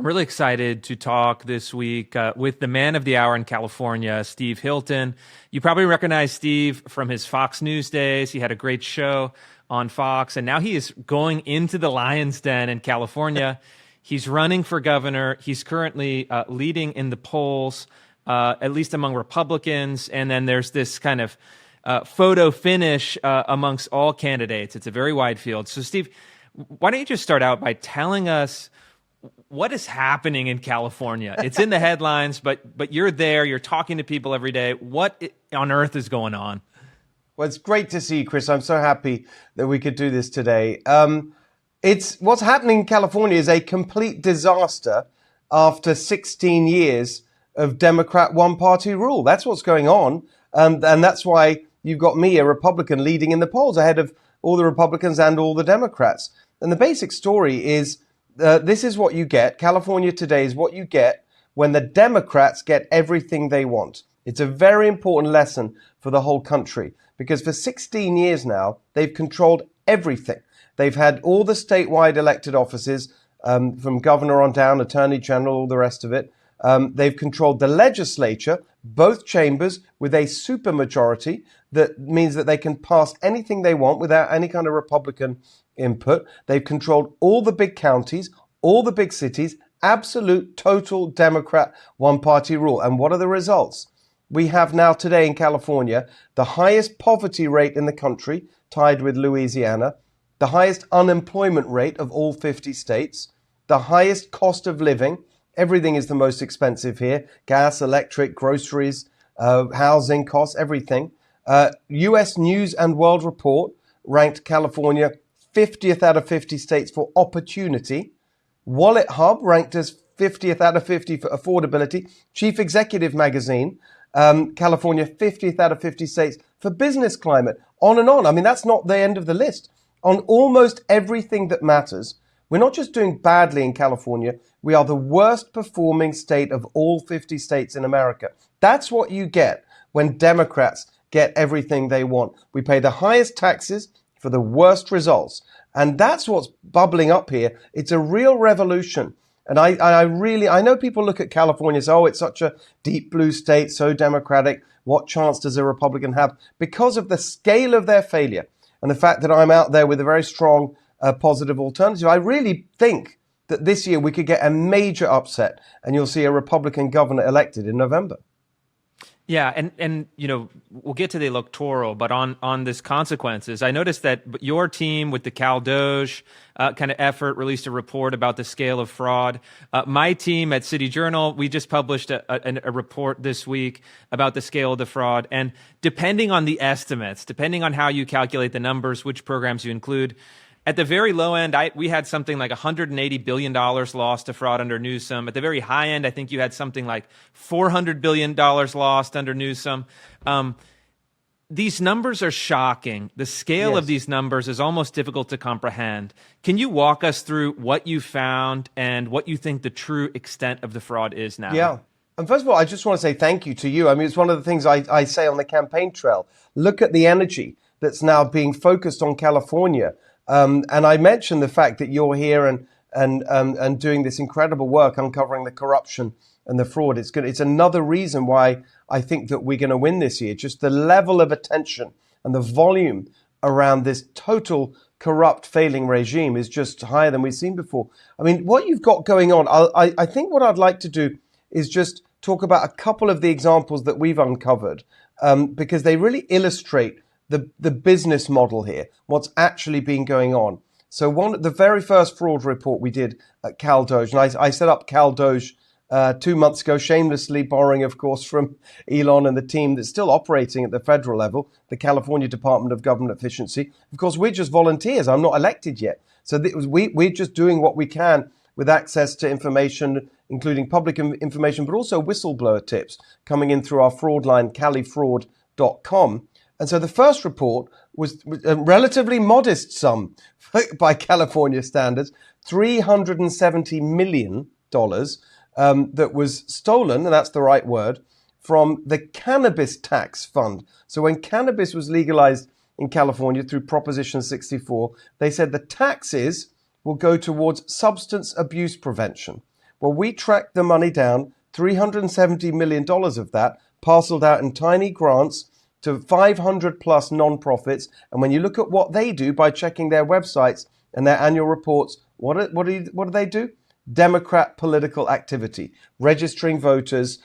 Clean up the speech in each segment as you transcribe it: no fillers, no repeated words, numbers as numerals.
I'm really excited to talk this week with the man of the hour in California, Steve Hilton. You probably recognize Steve from his Fox News days. He had a great show on Fox, and now he is going into the lion's den in California. He's running for governor. He's currently leading in the polls, at least among Republicans. And then there's this kind of photo finish amongst all candidates. It's a very wide field. So, Steve, why don't you just start out by telling us what is happening in California? It's in the headlines, but you're there. You're talking to people every day. What on earth is going on? Well, it's great to see you, Chris. I'm so happy that we could do this today. It's what's happening in California is a complete disaster after 16 years of Democrat one-party rule. That's what's going on. And that's why you've got me, a Republican, leading in the polls ahead of all the Republicans and all the Democrats. And the basic story is this is what you get. California today is what you get when the Democrats get everything they want. It's a very important lesson for the whole country because for 16 years now, they've controlled everything. They've had all the statewide elected offices, from governor on down, attorney general, all the rest of it. They've controlled the legislature, both chambers, with a supermajority that means that they can pass anything they want without any kind of Republican input. They've controlled all the big counties, all the big cities, absolute, total Democrat one-party rule. And what are the results? We have now today in California the highest poverty rate in the country, tied with Louisiana, the highest unemployment rate of all 50 states, the highest cost of living. Everything is the most expensive here. Gas, electric, groceries, housing costs, everything. U.S. News and World Report ranked California 50th out of 50 states for opportunity. Wallet Hub ranked as 50th out of 50 for affordability. Chief Executive Magazine, California 50th out of 50 states for business climate. On and on. I mean, that's not the end of the list. On almost everything that matters, we're not just doing badly in California, we are the worst performing state of all 50 states in America. That's what you get when Democrats get everything they want. We pay the highest taxes for the worst results. And that's what's bubbling up here. It's a real revolution. And I know people look at California and say, oh, it's such a deep blue state, so democratic. What chance does a Republican have? Because of the scale of their failure and the fact that I'm out there with a very strong positive alternative. I really think that this year we could get a major upset and you'll see a Republican governor elected in November. Yeah, and you know, we'll get to the electoral, but on this consequences, I noticed that your team with the Cal Doge kind of effort released a report about the scale of fraud. My team at City Journal, we just published a report this week about the scale of the fraud. And depending on the estimates, depending on how you calculate the numbers, which programs you include, at the very low end, we had something like $180 billion lost to fraud under Newsom. At the very high end, I think you had something like $400 billion lost under Newsom. These numbers are shocking. The scale of these numbers is almost difficult to comprehend. Can you walk us through what you found and what you think the true extent of the fraud is now? Yeah. And first of all, I just want to say thank you to you. I mean, it's one of the things I say on the campaign trail. Look at the energy that's now being focused on California. And I mentioned the fact that you're here and doing this incredible work uncovering the corruption and the fraud. It's another reason why I think that we're going to win this year. Just the level of attention and the volume around this total corrupt failing regime is just higher than we've seen before. I mean, what you've got going on, I think what I'd like to do is just talk about a couple of the examples that we've uncovered because they really illustrate the business model here, what's actually been going on. So the very first fraud report we did at Cal Doge, and I set up Cal Doge 2 months ago, shamelessly borrowing, of course, from Elon and the team that's still operating at the federal level, the California Department of Government Efficiency. Of course, we're just volunteers. I'm not elected yet. So we're just doing what we can with access to information, including public information, but also whistleblower tips coming in through our fraud line, califraud.com. And so the first report was a relatively modest sum by California standards, $370 million that was stolen, and that's the right word, from the cannabis tax fund. So when cannabis was legalized in California through Proposition 64, they said the taxes will go towards substance abuse prevention. Well, we tracked the money down, $370 million of that, parceled out in tiny grants to 500 plus nonprofits. And when you look at what they do by checking their websites and their annual reports, what do they do? Democrat political activity, registering voters,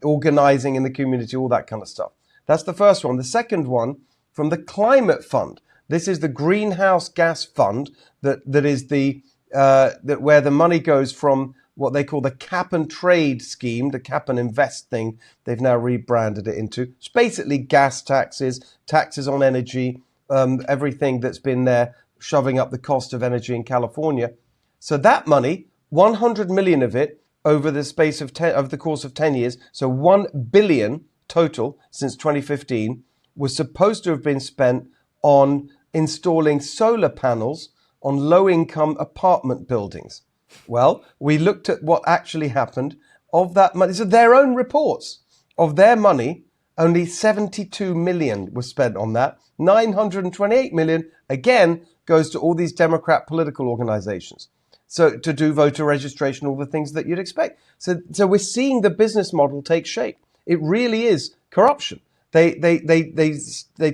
organizing in the community, all that kind of stuff. That's the first one. The second one, from the Climate Fund. This is the greenhouse gas fund that is the that where the money goes from what they call the cap and trade scheme, the cap and invest thing. They've now rebranded it into. It's basically gas taxes, taxes on energy, everything that's been there shoving up the cost of energy in California. So that money, 100 million of it over the space of the course of 10 years, so 1 billion total since 2015, was supposed to have been spent on installing solar panels on low-income apartment buildings. Well, we looked at what actually happened. Of that money, so their own reports, of their money, only 72 million was spent on that. 928 million, again, goes to all these Democrat political organizations. So to do voter registration, all the things that you'd expect. So we're seeing the business model take shape. It really is corruption. They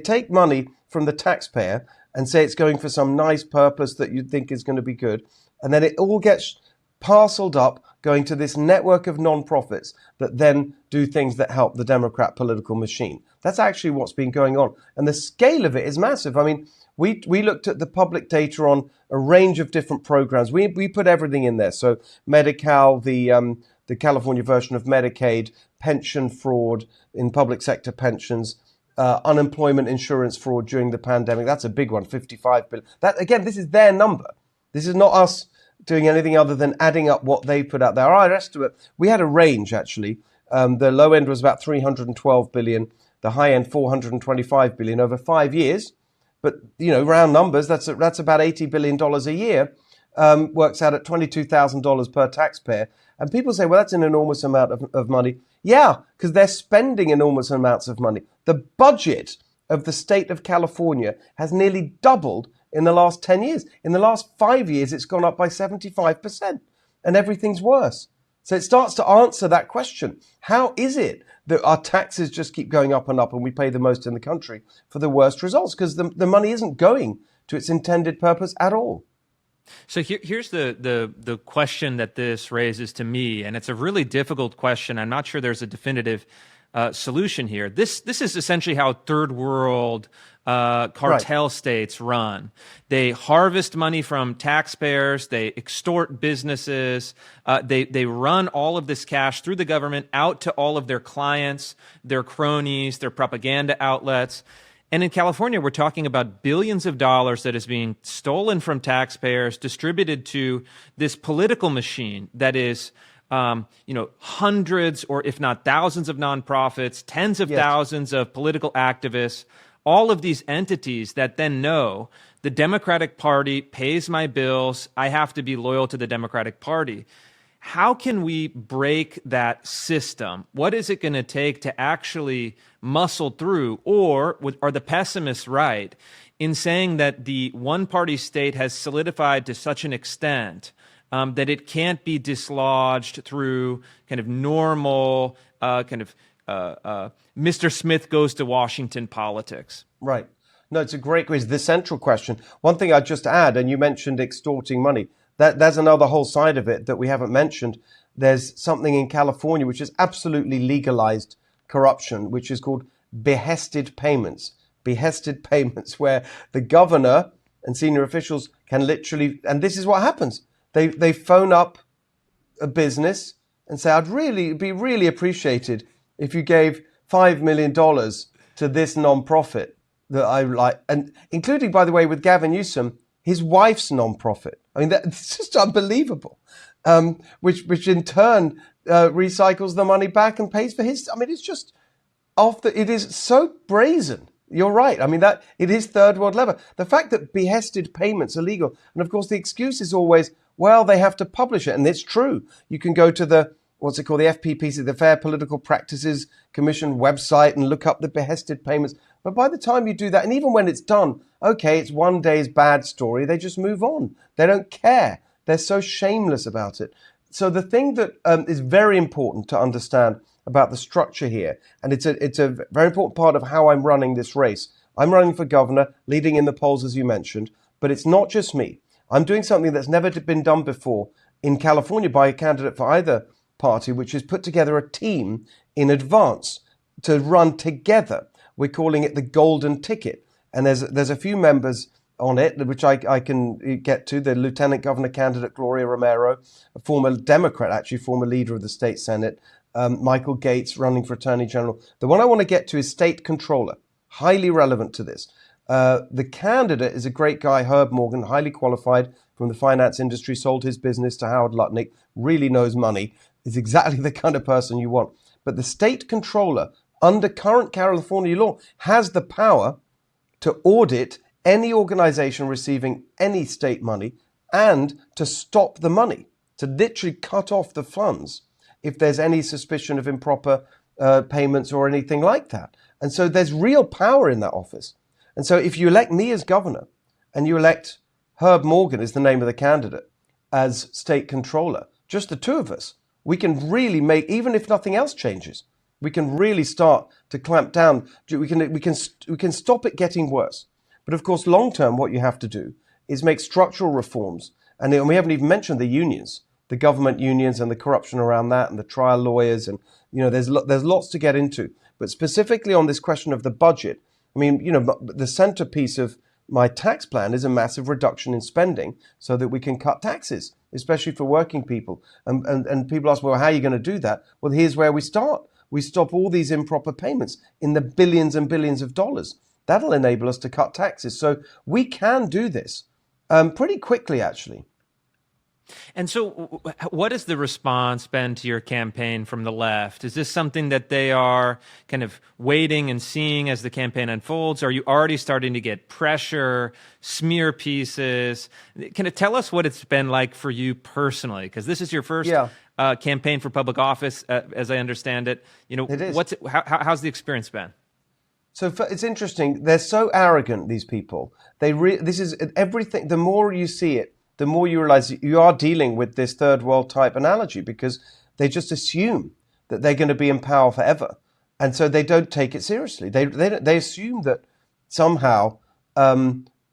take money from the taxpayer and say it's going for some nice purpose that you think is going to be good. And then it all gets parceled up, going to this network of nonprofits that then do things that help the Democrat political machine. That's actually what's been going on. And the scale of it is massive. I mean, we looked at the public data on a range of different programs. We put everything in there. So Medi-Cal, the California version of Medicaid, pension fraud in public sector pensions, unemployment insurance fraud during the pandemic. That's a big one, 55 billion. That, again, this is their number. This is not us doing anything other than adding up what they put out there. Our estimate, we had a range, actually. The low end was about 312 billion, the high end 425 billion over 5 years. But, round numbers, that's about $80 billion a year, works out at $22,000 per taxpayer. And people say, well, that's an enormous amount of money. Yeah, because they're spending enormous amounts of money. The budget of the state of California has nearly doubled in the last 10 years. In the last 5 years, it's gone up by 75%, and everything's worse. So it starts to answer that question. How is it that our taxes just keep going up and up and we pay the most in the country for the worst results? Because the money isn't going to its intended purpose at all. So here's the question that this raises to me, and it's a really difficult question. I'm not sure there's a definitive solution here. This is essentially how third world cartel states run. They harvest money from taxpayers. They extort businesses. They run all of this cash through the government out to all of their clients, their cronies, their propaganda outlets. And in California, we're talking about billions of dollars that is being stolen from taxpayers, distributed to this political machine that is, hundreds or if not thousands of nonprofits, tens of thousands of political activists, all of these entities that then know the Democratic Party pays my bills. I have to be loyal to the Democratic Party. How can we break that system? What is it going to take to actually muscle through? Or are the pessimists right in saying that the one-party state has solidified to such an extent that it can't be dislodged through kind of normal Mr. Smith goes to Washington politics? Right. No, it's a great question. The central question. One thing I'd just add, and you mentioned extorting money. There's another whole side of it that we haven't mentioned. There's something in California which is absolutely legalized corruption, which is called behested payments. Behested payments, where the governor and senior officials can literally, and this is what happens. They phone up a business and say, it'd be really appreciated if you gave $5 million to this nonprofit that I like, and including, by the way, with Gavin Newsom, his wife's nonprofit. I mean, that's just unbelievable. Which in turn recycles the money back and pays for his. I mean, it's just it is so brazen. You're right. I mean, that it is third world level. The fact that behested payments are legal, and of course the excuse is always, well, they have to publish it, and it's true. You can go to the the FPPC, the Fair Political Practices Commission website, and look up the behested payments. But by the time you do that, and even when it's done, okay, it's one day's bad story. They just move on. They don't care. They're so shameless about it. So the thing that is very important to understand about the structure here, and it's a very important part of how I'm running this race. I'm running for governor, leading in the polls, as you mentioned, but it's not just me. I'm doing something that's never been done before in California by a candidate for either party, which is put together a team in advance to run together. We're calling it the golden ticket. And there's a few members on it, which I can get to. The Lieutenant Governor candidate, Gloria Romero, a former Democrat, actually former leader of the state Senate, Michael Gates running for Attorney General. The one I want to get to is State Controller, highly relevant to this. The candidate is a great guy, Herb Morgan, highly qualified from the finance industry, sold his business to Howard Lutnick, really knows money, is exactly the kind of person you want. But the State Controller, under current California law, has the power to audit any organization receiving any state money and to stop the money, to literally cut off the funds if there's any suspicion of improper payments or anything like that. And so there's real power in that office. And so if you elect me as governor and you elect Herb Morgan is the name of the candidate as state controller, just the two of us, we can really make, even if nothing else changes, we can really start to clamp down. We can stop it getting worse. But of course, long term, what you have to do is make structural reforms. And we haven't even mentioned the unions, the government unions and the corruption around that and the trial lawyers. And, there's lots to get into. But specifically on this question of the budget, I mean, the centerpiece of my tax plan is a massive reduction in spending so that we can cut taxes, especially for working people. And people ask, well, how are you going to do that? Well, here's where we start. We stop all these improper payments in the billions and billions of dollars. That'll enable us to cut taxes. So we can do this pretty quickly, actually. And so what has the response been to your campaign from the left? Is this something that they are kind of waiting and seeing as the campaign unfolds? Are you already starting to get pressure, smear pieces? Can you tell us what it's been like for you personally? Because this is your first campaign for public office, as I understand it. It is. How's the experience been? So it's interesting. They're so arrogant, these people. This is everything. The more you see it, the more you realize you are dealing with this third world type analogy, because they just assume that they're going to be in power forever. And so they don't take it seriously. They assume that somehow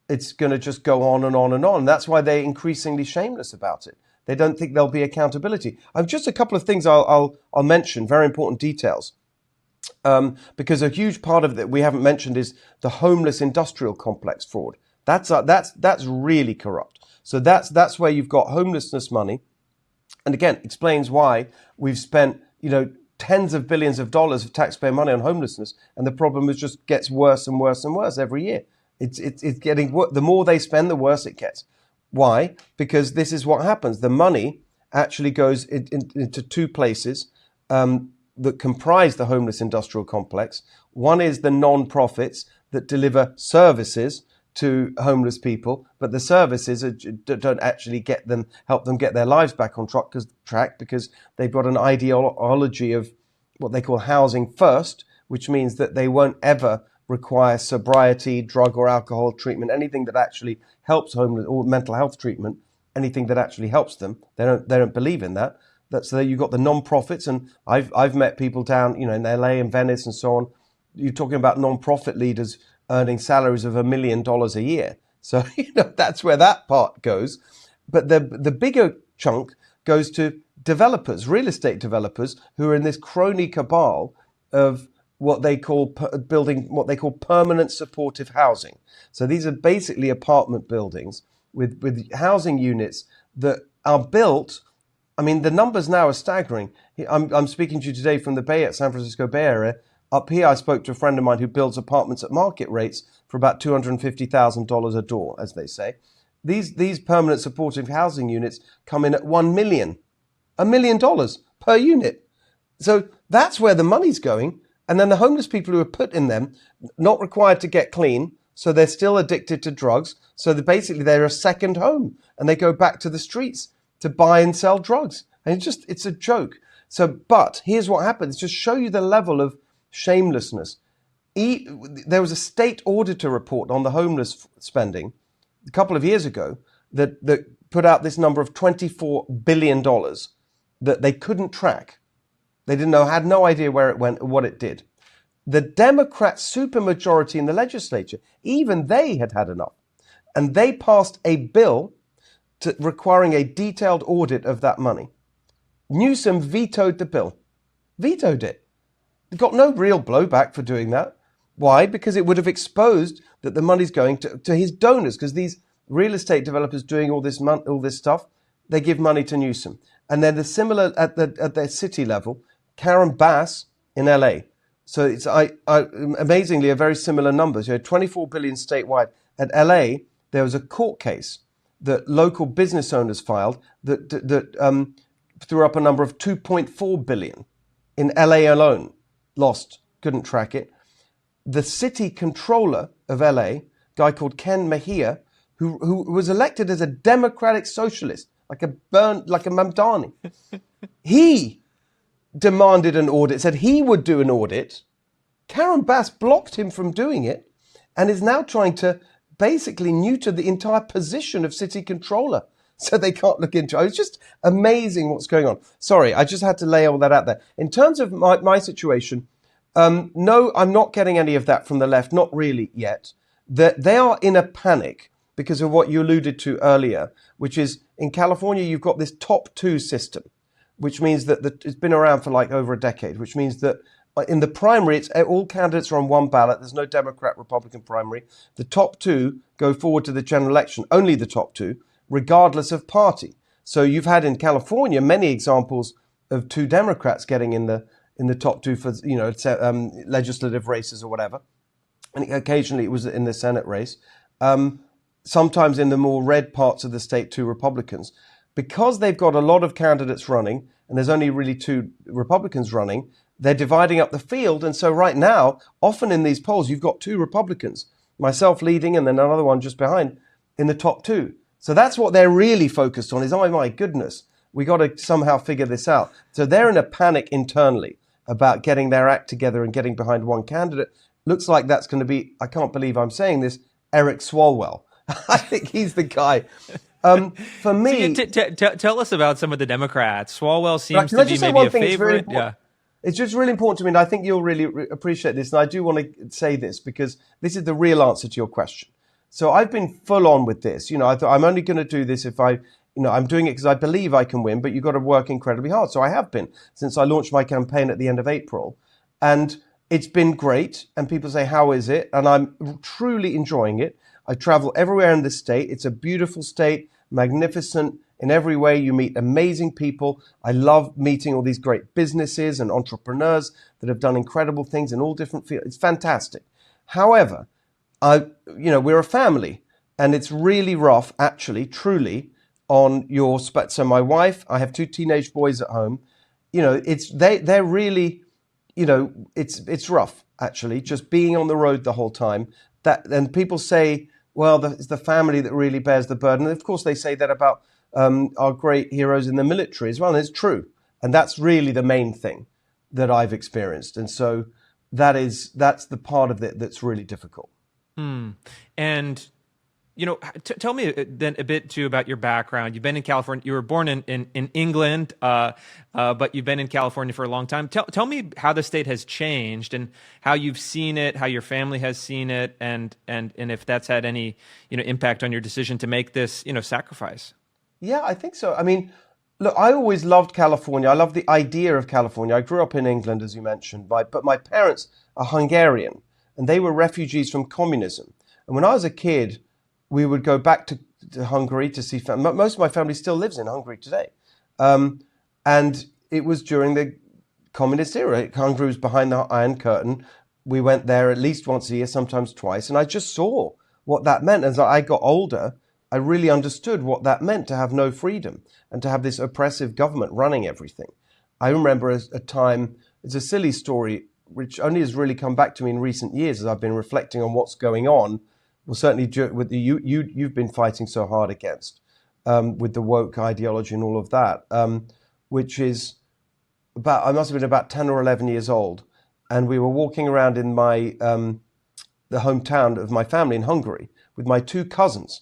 it's going to just go on and on and on. That's why they're increasingly shameless about it. They don't think there'll be accountability. I've just a couple of things I'll mention, very important details. Because a huge part of that we haven't mentioned is the homeless industrial complex fraud. That's really corrupt. So that's where you've got homelessness money, and again explains why we've spent tens of billions of dollars of taxpayer money on homelessness, and the problem just gets worse and worse and worse every year. It's getting the more they spend, the worse it gets. Why? Because this is what happens. The money actually goes into two places that comprise the homeless industrial complex. One is the non-profits that deliver services to homeless people, but the services don't actually help them get their lives back on track because they've got an ideology of what they call housing first, which means that they won't ever require sobriety, drug or alcohol treatment, anything that actually helps homeless, or mental health treatment, anything that actually helps them. They don't believe in that. So you've got the non-profits, and I've met people down, in LA and Venice and so on. You're talking about non-profit leaders earning salaries of $1 million a year. So that's where that part goes. But the bigger chunk goes to developers, real estate developers, who are in this crony cabal of what they call building what they call permanent supportive housing. So these are basically apartment buildings with housing units that are built. I mean, the numbers now are staggering. I'm speaking to you today from the San Francisco Bay Area. Up here, I spoke to a friend of mine who builds apartments at market rates for about $250,000 a door, as they say. These permanent supportive housing units come in at $1 million per unit. So that's where the money's going. And then the homeless people who are put in them, not required to get clean, so they're still addicted to drugs. So they're a second home, and they go back to the streets to buy and sell drugs. And it's a joke. So, but here's what happens, just show you the level of shamelessness. There was a state auditor report on the homeless spending a couple of years ago that put out this number of $24 billion that they couldn't track. They didn't know, had no idea where it went or what it did. The Democrat supermajority in the legislature, even they had had enough. And they passed a bill requiring a detailed audit of that money. Newsom vetoed the bill. Vetoed it. Got no real blowback for doing that. Why? Because it would have exposed that the money's going to his donors, because these real estate developers doing all this stuff, they give money to Newsom. And then the similar at their city level, Karen Bass in LA. So it's amazingly a very similar numbers. You had 24 billion statewide. At LA, there was a court case that local business owners filed that threw up a number of 2.4 billion in LA alone. Lost, couldn't track it. The city controller of LA, a guy called Ken Mejia, who was elected as a democratic socialist, like a Mamdani, he demanded an audit, said he would do an audit. Karen Bass blocked him from doing it and is now trying to basically neuter the entire position of city controller so they can't look into it. It's just amazing what's going on. Sorry, I just had to lay all that out there. In terms of my situation, no, I'm not getting any of that from the left, not really yet. They are in a panic because of what you alluded to earlier, which is in California, you've got this top two system, which means that it's been around for like over a decade, which means that in the primary, all candidates are on one ballot. There's no Democrat-Republican primary. The top two go forward to the general election, only the top two, regardless of party. So you've had in California many examples of two Democrats getting in the top two for legislative races or whatever. And occasionally it was in the Senate race. Sometimes in the more red parts of the state, two Republicans. Because they've got a lot of candidates running, and there's only really two Republicans running, they're dividing up the field. And so right now, often in these polls, you've got two Republicans, myself leading and then another one just behind in the top two. So that's what they're really focused on is, oh my goodness, we got to somehow figure this out. So they're in a panic internally about getting their act together and getting behind one candidate. Looks like that's going to be, I can't believe I'm saying this, Eric Swalwell. I think he's the guy. For me... Tell us about some of the Democrats. Swalwell seems to be maybe a favorite. Yeah. It's just really important to me, and I think you'll really appreciate this. And I do want to say this because this is the real answer to your question. So I've been full on with this. I thought I'm only going to do this if I'm doing it because I believe I can win, but you've got to work incredibly hard. So I have been since I launched my campaign at the end of April. And it's been great. And people say, how is it? And I'm truly enjoying it. I travel everywhere in the state. It's a beautiful state, magnificent in every way. You meet amazing people. I love meeting all these great businesses and entrepreneurs that have done incredible things in all different fields. It's fantastic. However, we're a family, and it's really rough, actually, truly, on your. So my wife, I have two teenage boys at home. They're really, it's rough, actually, just being on the road the whole time. And people say, well, it's the family that really bears the burden. And of course, they say that about our great heroes in the military as well. And it's true. And that's really the main thing that I've experienced. And so that's the part of it that's really difficult. And, tell me then a bit too about your background. You've been in California. You were born in England, but you've been in California for a long time. Tell me how the state has changed and how you've seen it, how your family has seen it, and if that's had any, impact on your decision to make this, sacrifice. Yeah, I think so. I mean, look, I always loved California. I love the idea of California. I grew up in England, as you mentioned, but my parents are Hungarian, and they were refugees from communism. And when I was a kid, we would go back to Hungary to see family. Most of my family still lives in Hungary today. And it was during the communist era. Hungary was behind the Iron Curtain. We went there at least once a year, sometimes twice. And I just saw what that meant. As I got older, I really understood what that meant to have no freedom and to have this oppressive government running everything. I remember a time, it's a silly story, which only has really come back to me in recent years as I've been reflecting on what's going on. Well, certainly with you've been fighting so hard against with the woke ideology and all of that, which is I must have been about 10 or 11 years old. And we were walking around in my the hometown of my family in Hungary with my two cousins.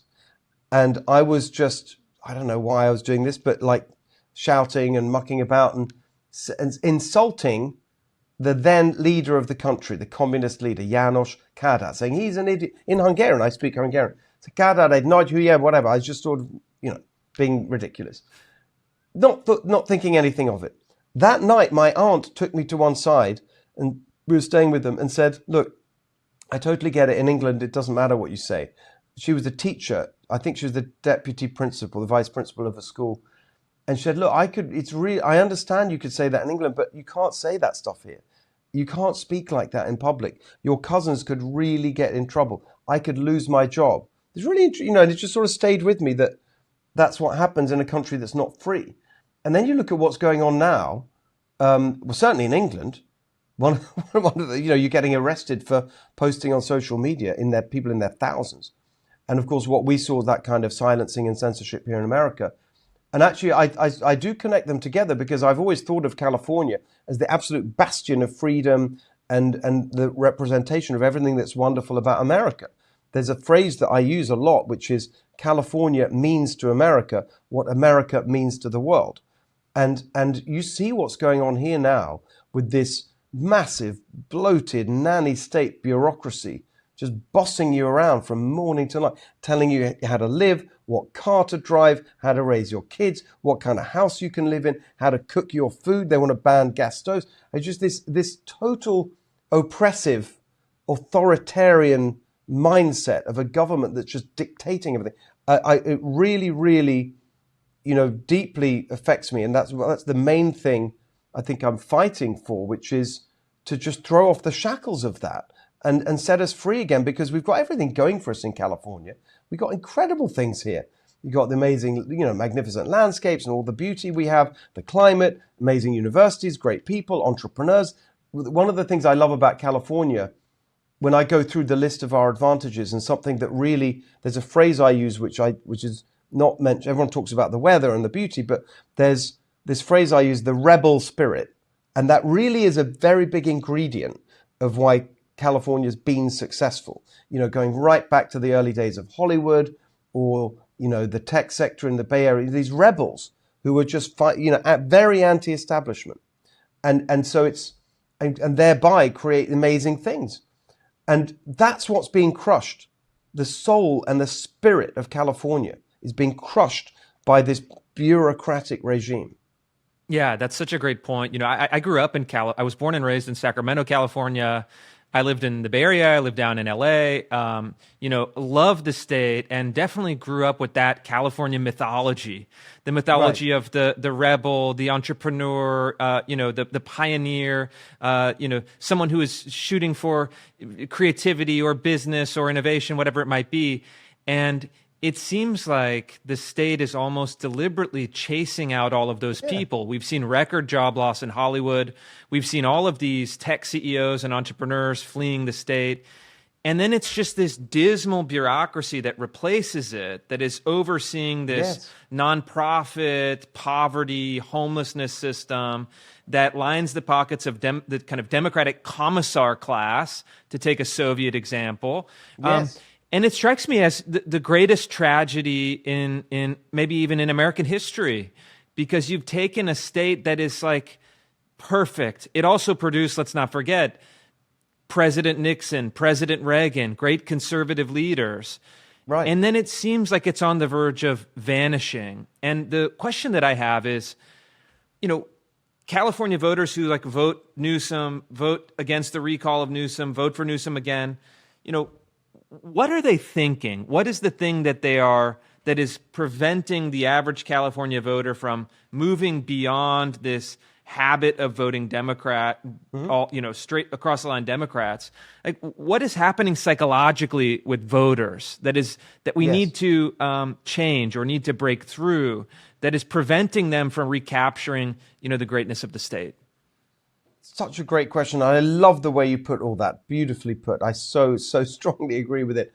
And I was just, I don't know why I was doing this, but like shouting and mucking about and insulting the then leader of the country, the communist leader, János Kádár, saying he's an idiot. In Hungarian, I speak Hungarian. So Kádár, I'd nod you, yeah, whatever. I was just sort of, being ridiculous. Not thinking anything of it. That night, my aunt took me to one side, and we were staying with them, and said, look, I totally get it. In England, it doesn't matter what you say. She was a teacher. I think she was the deputy principal, the vice principal of a school. And she said, look, I understand you could say that in England, but you can't say that stuff here. You can't speak like that in public. Your cousins could really get in trouble. I could lose my job. It's really, and it just sort of stayed with me that that's what happens in a country that's not free. And then you look at what's going on now, well, certainly in England, one of the, you're getting arrested for posting on social media people in their thousands. And of course, what we saw was that kind of silencing and censorship here in America. And actually, I do connect them together because I've always thought of California as the absolute bastion of freedom and the representation of everything that's wonderful about America. There's a phrase that I use a lot, which is California means to America what America means to the world. And you see what's going on here now with this massive, bloated, nanny state bureaucracy just bossing you around from morning to night, telling you how to live, what car to drive, how to raise your kids, what kind of house you can live in, how to cook your food. They want to ban gas stoves. It's just this total oppressive, authoritarian mindset of a government that's just dictating everything. It really, really, deeply affects me. And that's the main thing I think I'm fighting for, which is to just throw off the shackles of that and set us free again, because we've got everything going for us in California. We've got incredible things here. You've got the amazing, magnificent landscapes and all the beauty we have, the climate, amazing universities, great people, entrepreneurs. One of the things I love about California, when I go through the list of our advantages, and something that really, there's a phrase I use which is not mentioned. Everyone talks about the weather and the beauty, but there's this phrase I use, the rebel spirit. And that really is a very big ingredient of why California's been successful, going right back to the early days of Hollywood or, the tech sector in the Bay Area, these rebels who were just, very anti-establishment. And so and thereby create amazing things. And that's what's being crushed. The soul and the spirit of California is being crushed by this bureaucratic regime. Yeah, that's such a great point. I grew up in I was born and raised in Sacramento, California. I lived in the Bay Area. I lived down in LA. Loved the state and definitely grew up with that California mythology, the mythology of the rebel, the entrepreneur, the pioneer, someone who is shooting for creativity or business or innovation, whatever it might be. And it seems like the state is almost deliberately chasing out all of those people. We've seen record job loss in Hollywood. We've seen all of these tech CEOs and entrepreneurs fleeing the state. And then it's just this dismal bureaucracy that replaces it, that is overseeing this nonprofit, poverty, homelessness system that lines the pockets of the kind of democratic commissar class, to take a Soviet example. Yes. And it strikes me as the greatest tragedy in maybe even in American history, because you've taken a state that is like perfect. It also produced, let's not forget, President Nixon, President Reagan, great conservative leaders. Right. And then it seems like it's on the verge of vanishing. And the question that I have is, California voters who vote Newsom, vote against the recall of Newsom, vote for Newsom again, what are they thinking? What is the thing that that is preventing the average California voter from moving beyond this habit of voting Democrat, straight across the line Democrats? Like, what is happening psychologically with voters that we need to change or need to break through, that is preventing them from recapturing, the greatness of the state? Such a great question. I love the way you put all that. Beautifully put. I so strongly agree with it.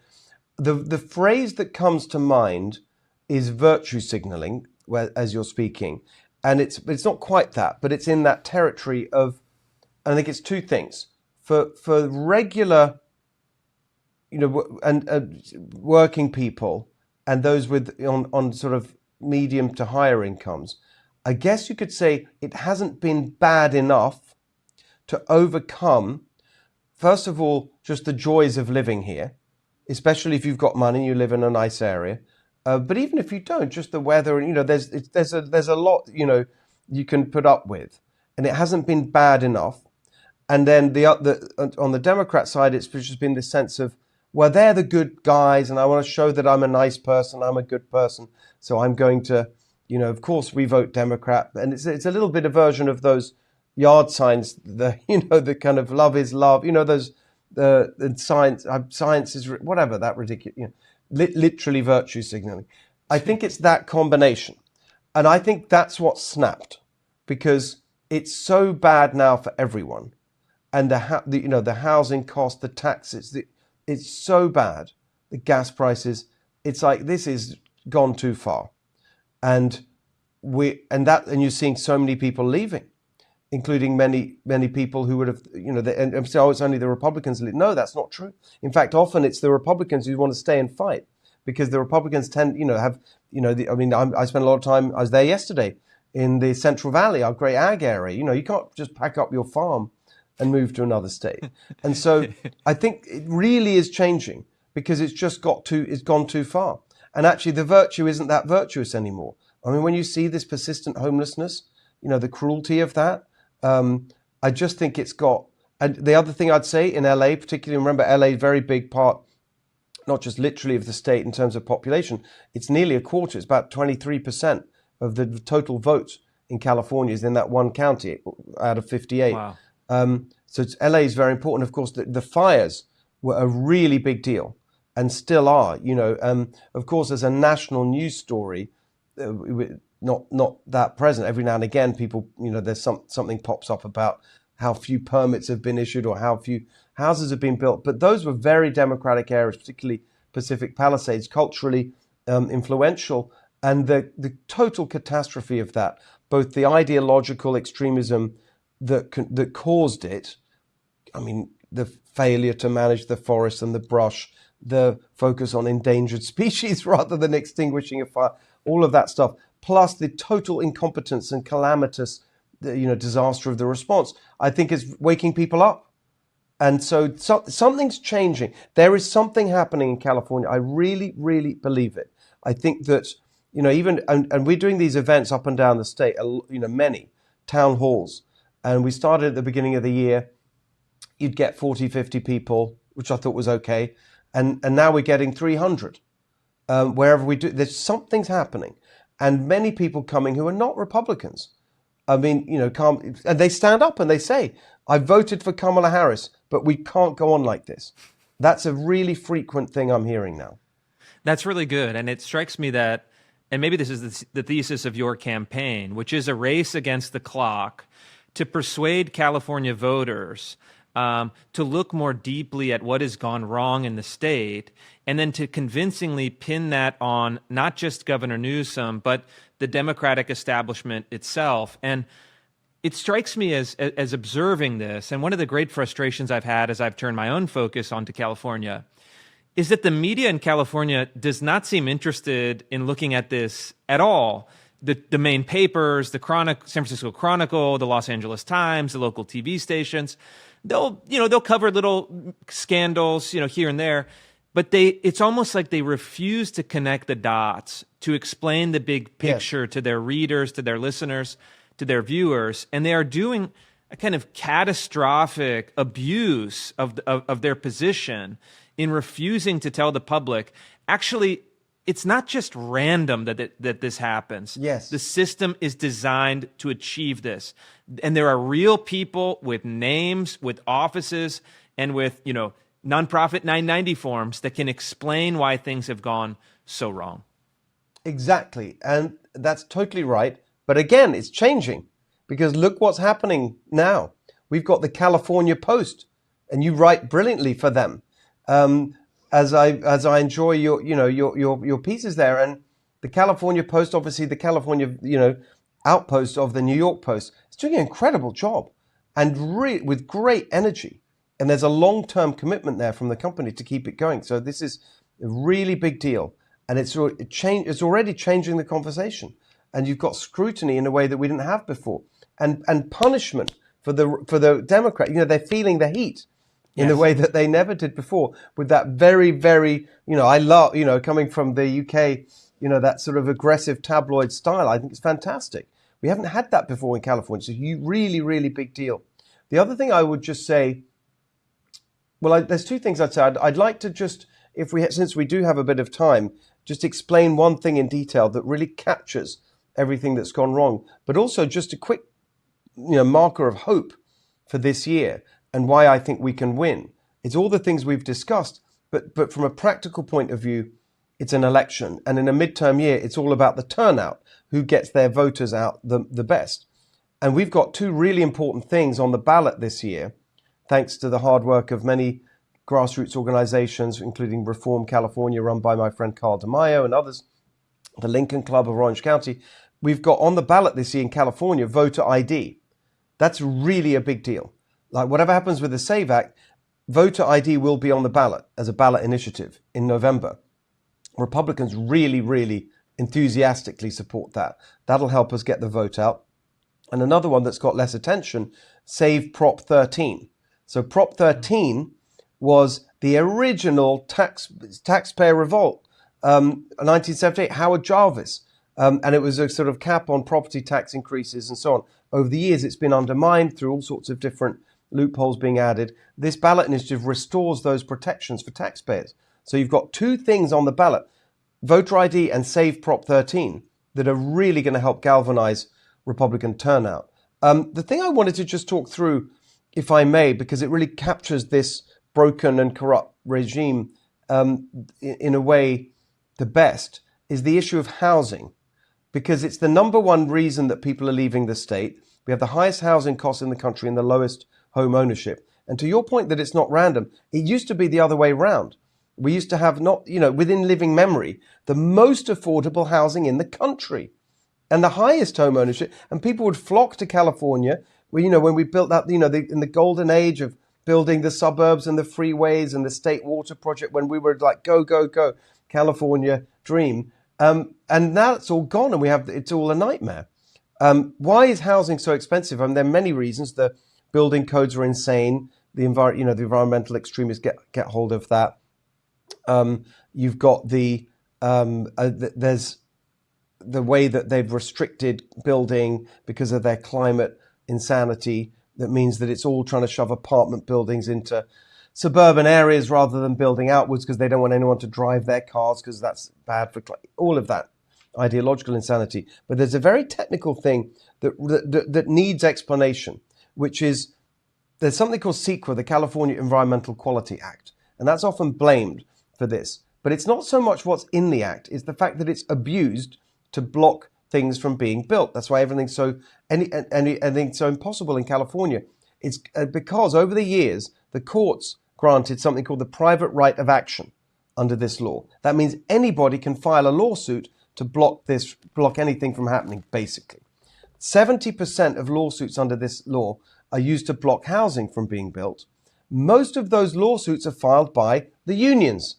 The phrase that comes to mind is virtue signaling, as you're speaking. And it's not quite that, but it's in that territory of, I think it's two things. For regular, and working people and those on sort of medium to higher incomes, I guess you could say it hasn't been bad enough to overcome, first of all, just the joys of living here, especially if you've got money and you live in a nice area. But even if you don't, just the weather, and there's a lot you can put up with, and it hasn't been bad enough. And then on the Democrat side, it's just been this sense of, well, they're the good guys, and I want to show that I'm a nice person, I'm a good person, so I'm going to, of course we vote Democrat. And it's a little bit a version of those yard signs, the kind of love is love, those the science is whatever, that ridiculous, literally virtue signaling. I think it's that combination, and I think that's what snapped, because it's so bad now for everyone. And the housing cost, the taxes, it's so bad. The gas prices, it's like this is gone too far, and you're seeing so many people leaving, including many people who would have and say, oh, it's only the Republicans. No, that's not true. In fact, often it's the Republicans who want to stay and fight, because the Republicans tend have I spent a lot of time. I was there yesterday in the Central Valley, our great ag area. You can't just pack up your farm and move to another state. And so I think it really is changing, because it's gone too far. And actually the virtue isn't that virtuous anymore. I mean, when you see this persistent homelessness, the cruelty of that, I just think it's got, and the other thing I'd say in LA, particularly, remember LA is a very big part, not just literally of the state in terms of population, it's nearly a quarter, it's about 23% of the total vote in California is in that one county out of 58. Wow. So LA is very important. Of course, the fires were a really big deal and still are. Of course, as a national news story, not that present. Every now and again, people, there's something pops up about how few permits have been issued or how few houses have been built. But those were very democratic areas, particularly Pacific Palisades, culturally influential, and the total catastrophe of that, both the ideological extremism that caused it. I mean, the failure to manage the forest and the brush, the focus on endangered species rather than extinguishing a fire, all of that stuff, plus the total incompetence and calamitous, disaster of the response, I think is waking people up. And so something's changing. There is something happening in California. I really, really believe it. I think that, and we're doing these events up and down the state, many town halls. And we started at the beginning of the year. You'd get 40, 50 people, which I thought was okay. And now we're getting 300. Wherever we do, there's something's happening. And many people coming who are not Republicans. I mean, and they stand up and they say, I voted for Kamala Harris, but we can't go on like this. That's a really frequent thing I'm hearing now. That's really good. And it strikes me that, and maybe this is the thesis of your campaign, which is a race against the clock to persuade California voters to look more deeply at what has gone wrong in the state, and then to convincingly pin that on not just Governor Newsom, but the Democratic establishment itself. And it strikes me as observing this, and one of the great frustrations I've had as I've turned my own focus onto California, is that the media in California does not seem interested in looking at this at all. The main papers, the San Francisco Chronicle, the Los Angeles Times, the local TV stations, they'll cover little scandals, here and there, but it's almost like they refuse to connect the dots to explain the big picture to their readers, to their listeners, to their viewers, and they are doing a kind of catastrophic abuse of their position in refusing to tell the public, actually, it's not just random that this happens. Yes. The system is designed to achieve this. And there are real people with names, with offices, and with, nonprofit 990 forms that can explain why things have gone so wrong. Exactly. And that's totally right. But again, it's changing, because look what's happening now. We've got the California Post, and you write brilliantly for them. As I enjoy your pieces there, and the California Post, obviously the California outpost of the New York Post, is doing an incredible job, and with great energy. And there's a long-term commitment there from the company to keep it going. So this is a really big deal, and it's already changing the conversation. and you've got scrutiny in a way that we didn't have before, and punishment for the Democrat. They're feeling the heat in a way that they never did before, with that very, very, I love, coming from the UK, that sort of aggressive tabloid style. I think it's fantastic. We haven't had that before in California. It's a really, really big deal. The other thing I would just say, there's two things I'd say. I'd like to just, since we do have a bit of time, just explain one thing in detail that really captures everything that's gone wrong, but also just a quick, marker of hope for this year and why I think we can win. It's all the things we've discussed, but from a practical point of view, it's an election. And in a midterm year, it's all about the turnout, who gets their voters out the best. And we've got two really important things on the ballot this year, thanks to the hard work of many grassroots organizations, including Reform California, run by my friend Carl DeMaio and others, the Lincoln Club of Orange County. We've got on the ballot this year in California, voter ID. That's really a big deal. Like whatever happens with the SAVE Act, voter ID will be on the ballot as a ballot initiative in November. Republicans really, really enthusiastically support that. That'll help us get the vote out. And another one that's got less attention, Save Prop 13. So Prop 13 was the original taxpayer revolt, 1978, Howard Jarvis. And it was a sort of cap on property tax increases and so on. Over the years, it's been undermined through all sorts of different loopholes being added. This ballot initiative restores those protections for taxpayers. So you've got two things on the ballot, voter ID and Save Prop 13, that are really going to help galvanize Republican turnout. The thing I wanted to just talk through, if I may, because it really captures this broken and corrupt regime in a way the best, is the issue of housing. Because it's the number one reason that people are leaving the state. We have the highest housing costs in the country and the lowest home ownership. And to your point that it's not random, it used to be the other way around. We used to have within living memory, the most affordable housing in the country and the highest home ownership. And people would flock to California, when we built that, in the golden age of building the suburbs and the freeways and the state water project, when we were like, go, go, go, California dream. And now it's all gone and it's all a nightmare. Why is housing so expensive? There are many reasons. The building codes are insane. The environmental extremists get hold of that. You've got there's the way that they've restricted building because of their climate insanity. That means that it's all trying to shove apartment buildings into suburban areas rather than building outwards because they don't want anyone to drive their cars because that's bad for all of that ideological insanity. But there's a very technical thing that needs explanation, which is there's something called CEQA, the California Environmental Quality Act, and that's often blamed for this. But it's not so much what's in the act, it's the fact that it's abused to block things from being built. That's why everything's so impossible in California. It's because over the years, the courts granted something called the private right of action under this law. That means anybody can file a lawsuit to block anything from happening, basically. 70% of lawsuits under this law are used to block housing from being built. Most of those lawsuits are filed by the unions.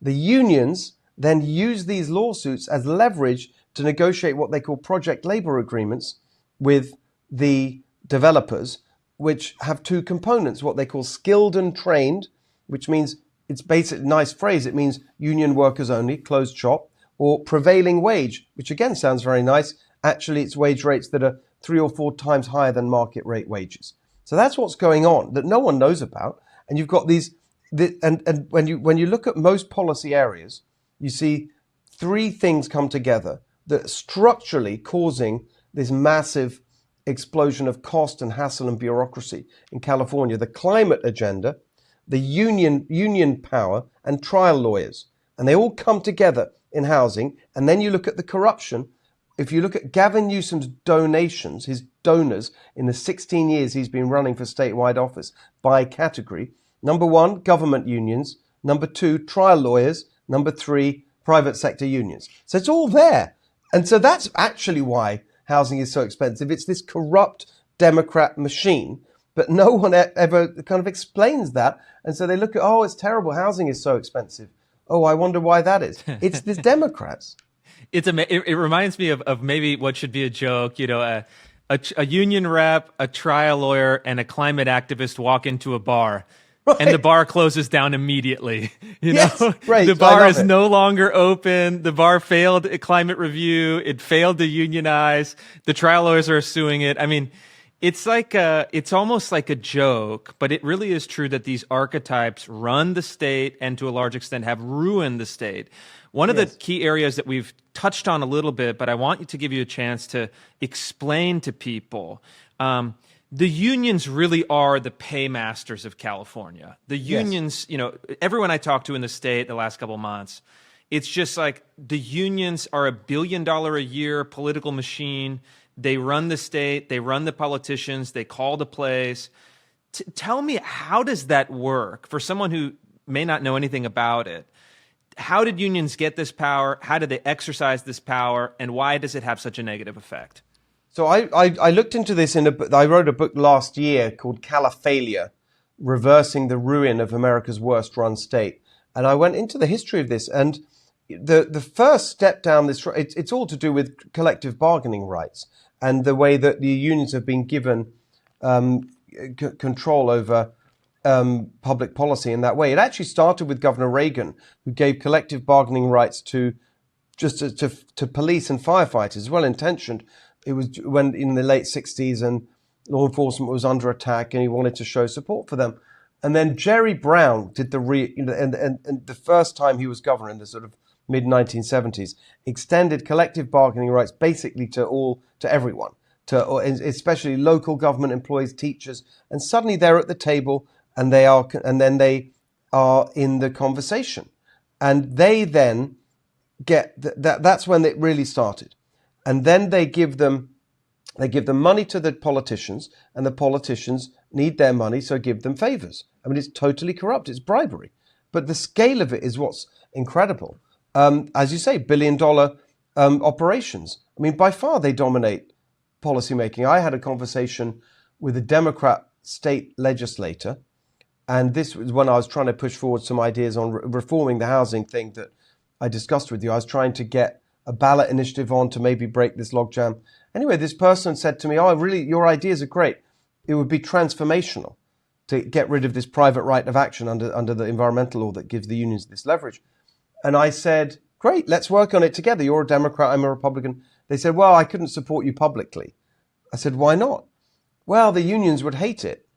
The unions then use these lawsuits as leverage to negotiate what they call project labor agreements with the developers, which have two components, what they call skilled and trained, which means it's basically, nice phrase, it means union workers only, closed shop, or prevailing wage, which again sounds very nice. Actually, it's wage rates that are 3 or 4 times higher than market rate wages. So that's what's going on that no one knows about. And you've got and when you look at most policy areas, you see 3 things come together that are structurally causing this massive explosion of cost and hassle and bureaucracy in California: the climate agenda, the union power, and trial lawyers. And they all come together in housing. And then you look at the corruption. If you look at Gavin Newsom's donations, his donors in the 16 years he's been running for statewide office by category: number 1, government unions; number 2, trial lawyers; number 3, private sector unions. So it's all there. And so that's actually why housing is so expensive. It's this corrupt Democrat machine, but no one ever kind of explains that. And so they look at, oh, it's terrible, housing is so expensive. Oh, I wonder why that is. It's these Democrats. It reminds me of maybe what should be a joke. A union rep, a trial lawyer, and a climate activist walk into a bar. Right. And the bar closes down immediately. Yes, right. The I bar love is it. no longer open. The bar failed a climate review. It failed to unionize. The trial lawyers are suing it. I mean, it's almost like a joke, but it really is true that these archetypes run the state and to a large extent have ruined the state. One of the key areas that we've touched on a little bit, but I want you to give you a chance to explain to people. The unions really are the paymasters of California. The unions, everyone I talked to in the state the last couple of months, it's just like the unions are $1 billion a year political machine. They run the state, they run the politicians, they call the plays. Tell me, how does that work for someone who may not know anything about it? How did unions get this power? How did they exercise this power? And why does it have such a negative effect? So I looked into this I wrote a book last year called Califalia, Reversing the Ruin of America's Worst Run State. And I went into the history of this, and the first step down this, it's all to do with collective bargaining rights and the way that the unions have been given control over public policy in that way. It actually started with Governor Reagan, who gave collective bargaining rights to police and firefighters, well-intentioned. It was when in the late 60s and law enforcement was under attack and he wanted to show support for them. And then Jerry Brown did and the first time he was governor in the sort of mid-1970s, extended collective bargaining rights basically to everyone, especially local government employees, teachers, and suddenly they're at the table and then they are in the conversation, and they then get that's when it really started, and then they give them money to the politicians, and the politicians need their money, so give them favors. I mean, it's totally corrupt. It's bribery, but the scale of it is what's incredible. As you say, billion-dollar operations. I mean, by far they dominate policymaking. I had a conversation with a Democrat state legislator, and this was when I was trying to push forward some ideas on reforming the housing thing that I discussed with you. I was trying to get a ballot initiative on to maybe break this logjam. Anyway, this person said to me, "Oh, really, your ideas are great. It would be transformational to get rid of this private right of action under the environmental law that gives the unions this leverage." And I said, "Great, let's work on it together. You're a Democrat, I'm a Republican." They said, "Well, I couldn't support you publicly." I said, "Why not?" "Well, the unions would hate it."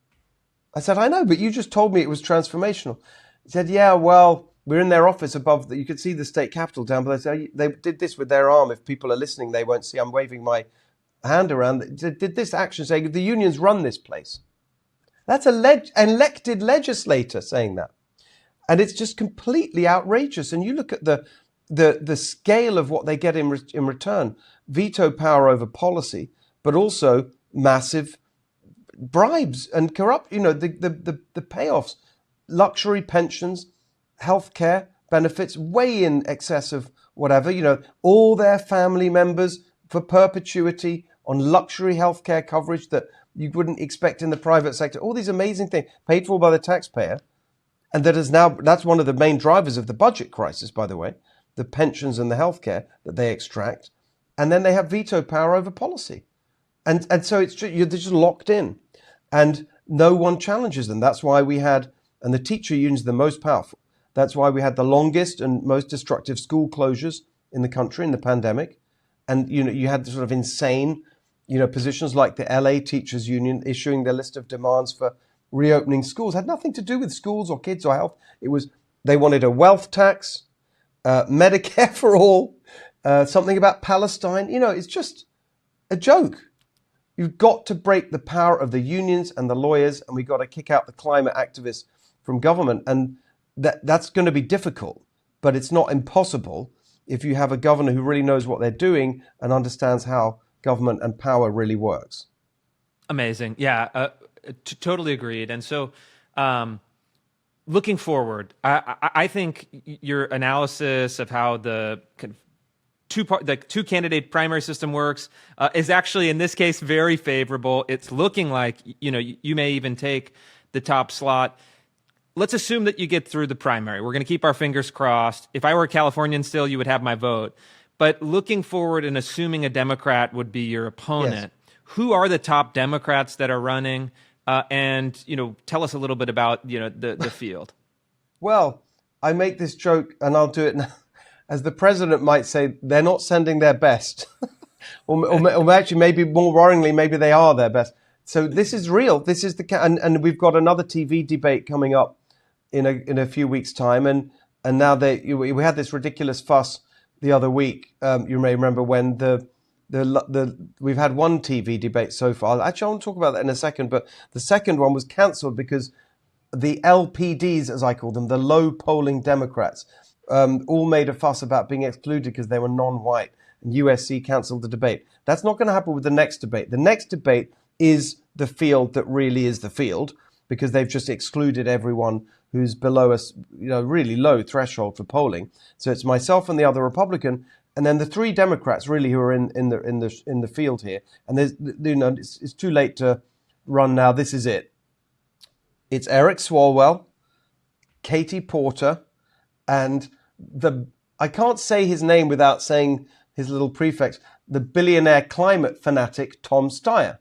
I said, "I know, but you just told me it was transformational." He said, "Yeah, well, we're in their office above. You could see the state capitol down below. They did this with their arm. If people are listening, they won't see. I'm waving my hand around. They did this action saying the unions run this place." That's an elected legislator saying that. And it's just completely outrageous. And you look at the scale of what they get in return: veto power over policy, but also massive bribes and corrupt. The payoffs, luxury pensions, healthcare benefits, way in excess of whatever. All their family members for perpetuity on luxury healthcare coverage that you wouldn't expect in the private sector. All these amazing things paid for by the taxpayer. And that's one of the main drivers of the budget crisis, by the way, the pensions and the healthcare that they extract. And then they have veto power over policy. And so they're just locked in. And no one challenges them. That's why and the teacher unions are the most powerful. That's why we had the longest and most destructive school closures in the country in the pandemic. And, you had sort of insane, positions like the LA Teachers Union issuing their list of demands for reopening schools. It had nothing to do with schools or kids or health. They wanted a wealth tax, Medicare for all, something about Palestine. It's just a joke. You've got to break the power of the unions and the lawyers, and we've got to kick out the climate activists from government. And that's going to be difficult, but it's not impossible if you have a governor who really knows what they're doing and understands how government and power really works. Amazing. Yeah, totally agreed. And so looking forward, I think your analysis of how the two candidate primary system works is actually, in this case, very favorable. It's looking like, you may even take the top slot. Let's assume that you get through the primary. We're going to keep our fingers crossed. If I were a Californian still, you would have my vote. But looking forward and assuming a Democrat would be your opponent, Yes. who are the top Democrats that are running? And tell us a little bit about the field. Well, I make this joke, and I'll do it now. As the president might say, they're not sending their best. or actually, maybe more worryingly, maybe they are their best. So this is real. This is and we've got another TV debate coming up in a few weeks' time. And now we had this ridiculous fuss the other week. You may remember when we've had one TV debate so far. Actually, I want to talk about that in a second. But the second one was cancelled because the LPDs, as I call them, the low polling Democrats, all made a fuss about being excluded because they were non-white. And USC cancelled the debate. That's not going to happen with the next debate. The next debate is the field that really is the field, because they've just excluded everyone who's below a really low threshold for polling. So it's myself and the other Republican, and then the three Democrats really who are in the field here. And there's it's too late to run now. This is it. It's Eric Swalwell, Katie Porter, and I can't say his name without saying his little prefix, the billionaire climate fanatic Tom Steyer.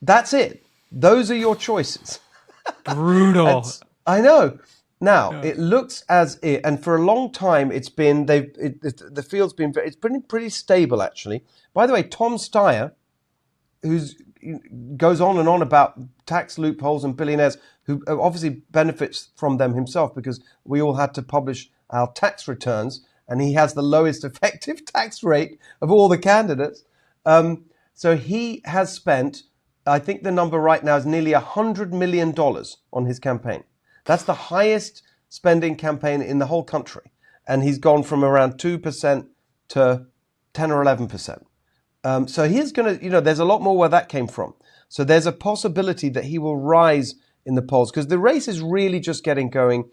That's it. Those are your choices. Brutal. I know. Now, It looks as it, and for a long time it's been, the field's been, it's been pretty stable actually. By the way, Tom Steyer, goes on and on about tax loopholes and billionaires, who obviously benefits from them himself because we all had to publish our tax returns, and he has the lowest effective tax rate of all the candidates. So he has spent, I think the number right now is nearly $100 million on his campaign. That's the highest spending campaign in the whole country. And he's gone from around 2% to 10 or 11%. So he's going to, there's a lot more where that came from. So there's a possibility that he will rise in the polls because the race is really just getting going.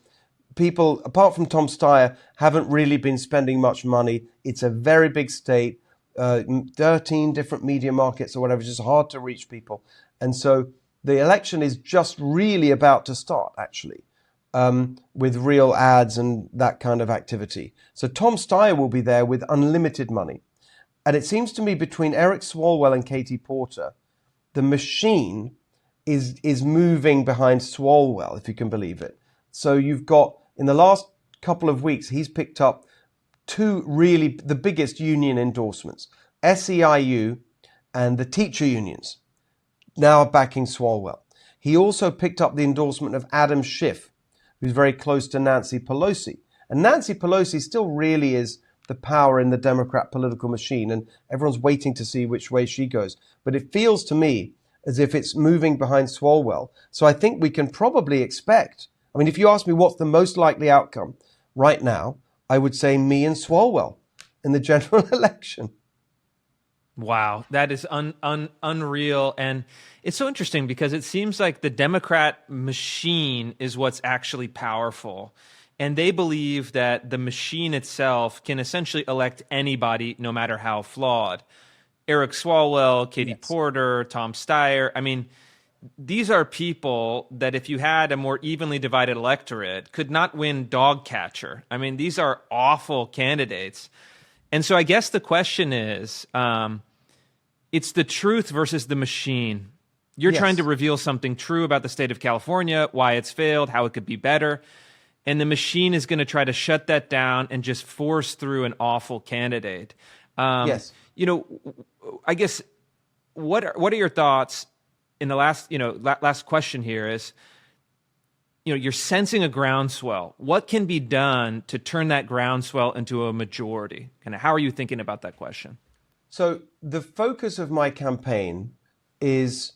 People, apart from Tom Steyer, haven't really been spending much money. It's a very big state, 13 different media markets or whatever. It's just hard to reach people. And so the election is just really about to start, actually, with real ads and that kind of activity. So Tom Steyer will be there with unlimited money. And it seems to me between Eric Swalwell and Katie Porter, the machine is moving behind Swalwell, if you can believe it. So you've got, in the last couple of weeks, he's picked up two really the biggest union endorsements, SEIU and the teacher unions, now backing Swalwell. He also picked up the endorsement of Adam Schiff, who's very close to Nancy Pelosi. And Nancy Pelosi still really is the power in the Democrat political machine, and everyone's waiting to see which way she goes. But it feels to me as if it's moving behind Swalwell. So I think we can probably expect, I mean, if you ask me what's the most likely outcome right now, I would say me and Swalwell in the general election. Wow, that is unreal. And it's so interesting because it seems like the Democrat machine is what's actually powerful. And they believe that the machine itself can essentially elect anybody, no matter how flawed. Eric Swalwell, Katie Porter, Tom Steyer. I mean, these are people that if you had a more evenly divided electorate could not win dog catcher. I mean, these are awful candidates. And so I guess the question is, it's the truth versus the machine. You're trying to reveal something true about the state of California, why it's failed, how it could be better. And the machine is going to try to shut that down and just force through an awful candidate. Yes. I guess, what are your thoughts in the last question here is, you're sensing a groundswell. What can be done to turn that groundswell into a majority? Kind of how are you thinking about that question? So the focus of my campaign is,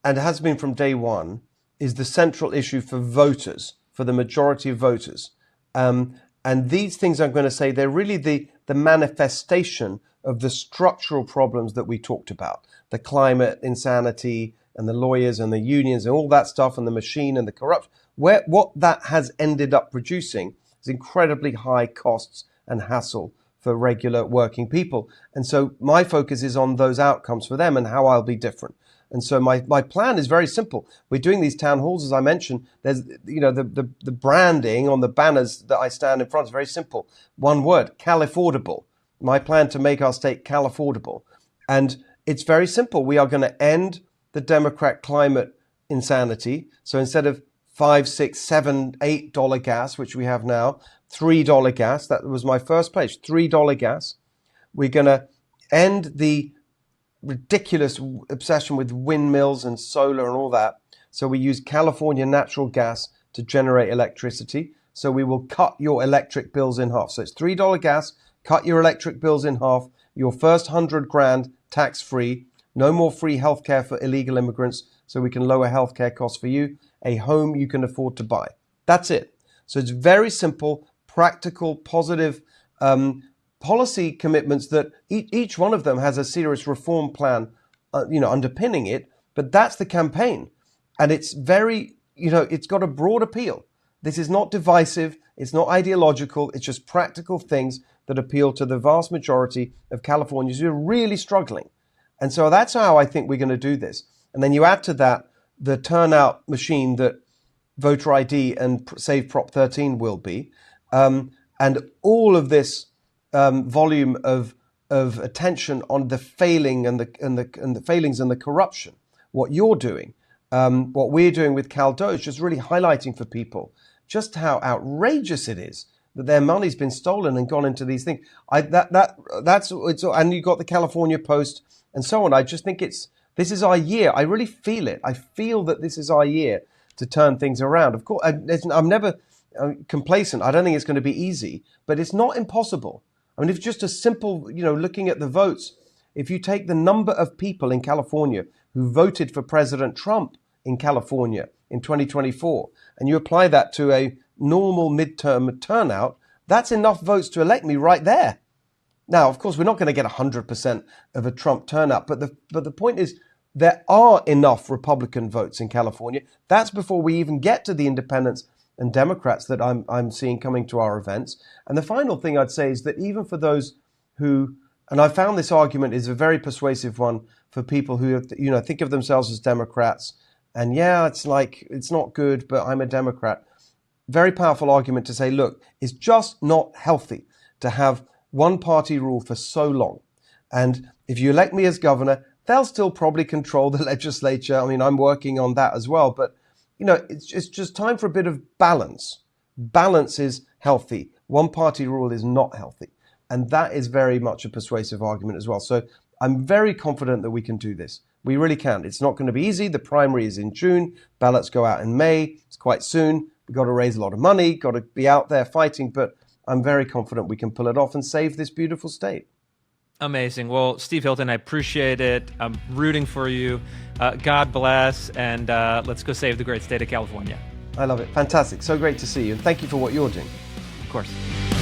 and has been from day one, is the central issue for voters, for the majority of voters. And these things I'm going to say, they're really the manifestation of the structural problems that we talked about, the climate insanity and the lawyers and the unions and all that stuff and the machine and the corruption. What that has ended up producing is incredibly high costs and hassle for regular working people. And so my focus is on those outcomes for them and how I'll be different. And so my plan is very simple. We're doing these town halls, as I mentioned. There's, the branding on the banners that I stand in front is very simple. One word, Califortable. my plan to make our state Cal affordable. And it's very simple. We are going to end the Democrat climate insanity. So instead of $5, $6, $7, $8 gas, which we have now, $3 gas, that was my first pledge, $3 gas. We're going to end the ridiculous obsession with windmills and solar and all that. So we use California natural gas to generate electricity. So we will cut your electric bills in half. So it's $3 gas, cut your electric bills in half, your first 100 grand tax-free, no more free healthcare for illegal immigrants, so we can lower healthcare costs for you, a home you can afford to buy. That's it. So it's very simple, practical, positive policy commitments that each one of them has a serious reform plan, underpinning it. But that's the campaign, and it's very, it's got a broad appeal. This is not divisive. It's not ideological. It's just practical things that appeal to the vast majority of Californians who are really struggling. And so that's how I think we're going to do this. And then you add to that the turnout machine that voter ID and Save Prop 13 will be, and all of this volume of attention on the failing and the failings and the corruption. What you're doing, what we're doing with Cal Doge, just really highlighting for people just how outrageous it is that their money's been stolen and gone into these things. And you got the California Post and so on. I just think this is our year. I really feel it. I feel that this is our year to turn things around. Of course, I'm never complacent. I don't think it's going to be easy, but it's not impossible. I mean, if just a simple, looking at the votes, if you take the number of people in California who voted for President Trump in California in 2024, and you apply that to a normal midterm turnout, that's enough votes to elect me right there. Now, of course, we're not going to get 100% of a Trump turnout, but the point is there are enough Republican votes in California. That's before we even get to the independents and Democrats that I'm seeing coming to our events. And the final thing I'd say is that even for those who, and I found this argument is a very persuasive one for people who, think of themselves as Democrats, and it's not good, but I'm a Democrat. Very powerful argument to say, look, it's just not healthy to have one party rule for so long. And if you elect me as governor, they'll still probably control the legislature. I mean, I'm working on that as well. But, it's just time for a bit of balance. Balance is healthy. One party rule is not healthy. And that is very much a persuasive argument as well. So I'm very confident that we can do this. We really can. It's not going to be easy. The primary is in June. Ballots go out in May. It's quite soon. We've got to raise a lot of money, got to be out there fighting. But I'm very confident we can pull it off and save this beautiful state. Amazing. Well, Steve Hilton, I appreciate it. I'm rooting for you. God bless. And let's go save the great state of California. I love it. Fantastic. So great to see you. And thank you for what you're doing. Of course.